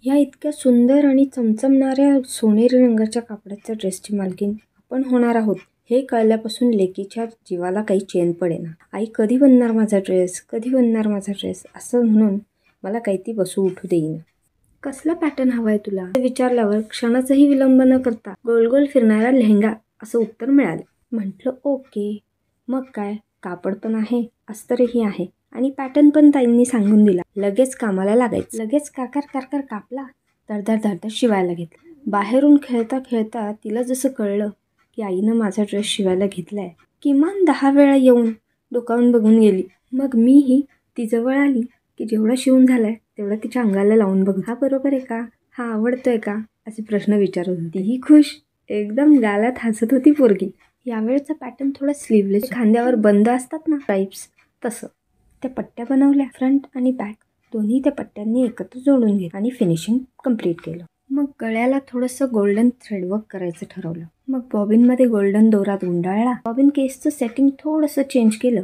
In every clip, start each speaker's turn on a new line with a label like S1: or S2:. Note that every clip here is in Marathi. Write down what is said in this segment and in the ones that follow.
S1: या इतक्या सुंदर आणि चमचमणाऱ्या सोनेरी रंगाच्या कापडाच्या ड्रेसची मालकीण आपण होणार आहोत हे कळल्यापासून लेकीच्या जीवाला काही चैन पडेना. आई कधी बनणार माझा ड्रेस, कधी बनणार माझा ड्रेस असं म्हणून मला काही ती बसू उठू देईना. कसला पॅटर्न हवाय तुला विचारल्यावर क्षणाचाही विलंब न करता गोल गोल फिरणारा लेहंगा असं उत्तर मिळालं. म्हटलं ओके. मग काय, कापड पण आहे, अस्तरही आहे आणि पॅटर्न पण ताईंनी सांगून दिला. लगेच कामाला लागायचं. लगेच कारकार कारकार कापला, धडधड धडधड शिवायला घेतला. बाहेरून खेळता खेळता तिला जसं कळलं की आईनं माझा ड्रेस शिवायला घेतलाय, किमान 10 वेळा येऊन डोकावून बघून गेली. मग मीही ती जवळ आली की जेवढा शिवून झालाय तेवढं तिच्या अंगाला लावून बघ. हा बरोबर आहे का, हा आवडतोय का असे प्रश्न विचारत होती. ही खुश, एकदम गालात हसत होती पोरगी. यावेळचा पॅटर्न थोडा स्लीवलेस, खांद्यावर बंद असतात ना टाईप्स, तसं. त्या पट्ट्या बनवल्या, फ्रंट आणि बॅक दोन्ही त्या पट्ट्यांनी एकत्र जोडून घेतलं आणि फिनिशिंग कंप्लीट केलं. मग गळ्याला थोडंसं गोल्डन थ्रेडवर्क करायचं ठरवलं. मग बॉबिनमध्ये गोल्डन दोरात गुंडाळला. बॉबिन केसचं सेटिंग थोडंसं चेंज केलं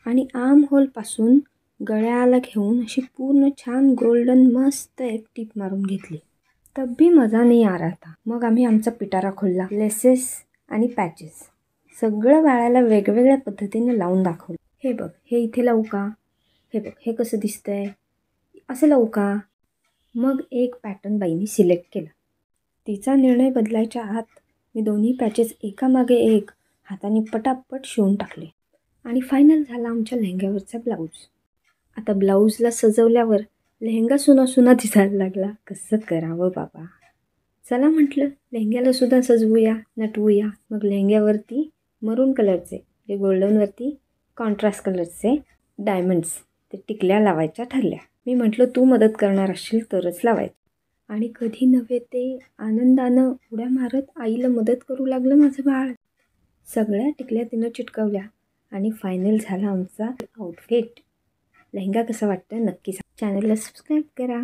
S1: आणि आर्म होलपासून गळ्याला घेऊन अशी पूर्ण छान गोल्डन मस्त एक टीप मारून घेतली. तब भी मजा नाही आ रहा था. मग आम्ही आमचा पिटारा खोलला. लेसेस आणि पॅचेस सगळं बाळाला वेगवेगळ्या पद्धतीने लावून दाखवलं. हे बघ, हे इथे लावू का, हे बघ हे कसं दिसतंय, असं लावू का. मग एक पॅटर्न बाईंनी सिलेक्ट केला. तिचा निर्णय बदलायच्या आत मी दोन्ही पॅचेस एकामागे एक हाताने पटापट शिवून टाकले आणि फायनल झाला आमच्या लेहंग्यावरचा ब्लाऊज. आता ब्लाऊजला सजवल्यावर लेहंगा सुना सुना दिसायला लागला. कसं करावं बाबा. चला म्हटलं लेहंग्याला सुद्धा सजवूया, नटवूया. मग लेहंग्यावरती मरून कलरचे, जे गोल्डनवरती कॉन्ट्रास्ट कलरचे डायमंड्स, ते टिकल्या लावायच्या ठरल्या. मी म्हटलं तू मदत करणार असशील तरच लावायचं. आणि कधी नव्हे ते आनंदानं उड्या मारत आईला मदत करू लागलं माझं बाळ. सगळ्या टिकल्या तिनं चिटकवल्या आणि फायनल झाला आमचा आउटफिट. लेहंगा कसा वाटतं नक्की सांगा. चॅनलला सबस्क्राईब करा.